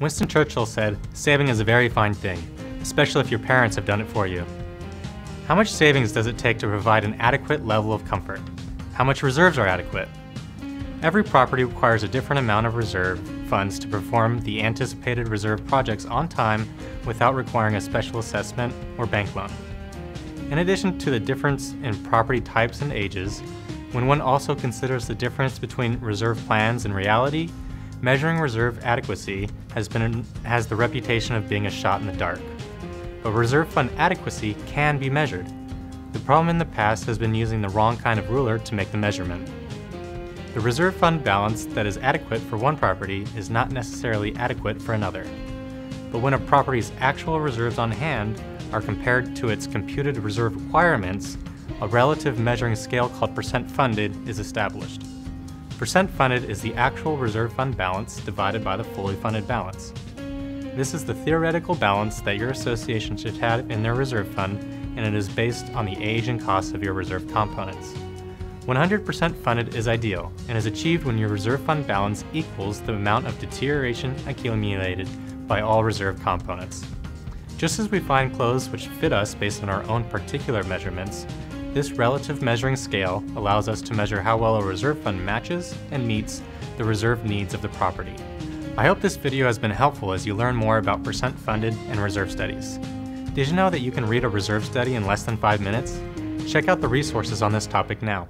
Winston Churchill said, "Saving is a very fine thing, especially if your parents have done it for you." How much savings does it take to provide an adequate level of comfort? How much reserves are adequate? Every property requires a different amount of reserve funds to perform the anticipated reserve projects on time without requiring a special assessment or bank loan. In addition to the difference in property types and ages, when one also considers the difference between reserve plans and reality, measuring reserve adequacy has the reputation of being a shot in the dark. But reserve fund adequacy can be measured. The problem in the past has been using the wrong kind of ruler to make the measurement. The reserve fund balance that is adequate for one property is not necessarily adequate for another. But when a property's actual reserves on hand are compared to its computed reserve requirements, a relative measuring scale called percent funded is established. Percent funded is the actual reserve fund balance divided by the fully funded balance. This is the theoretical balance that your association should have in their reserve fund, and it is based on the age and cost of your reserve components. 100% funded is ideal and is achieved when your reserve fund balance equals the amount of deterioration accumulated by all reserve components. Just as we find clothes which fit us based on our own particular measurements, this relative measuring scale allows us to measure how well a reserve fund matches and meets the reserve needs of the property. I hope this video has been helpful as you learn more about percent funded and reserve studies. Did you know that you can read a reserve study in less than 5 minutes? Check out the resources on this topic now.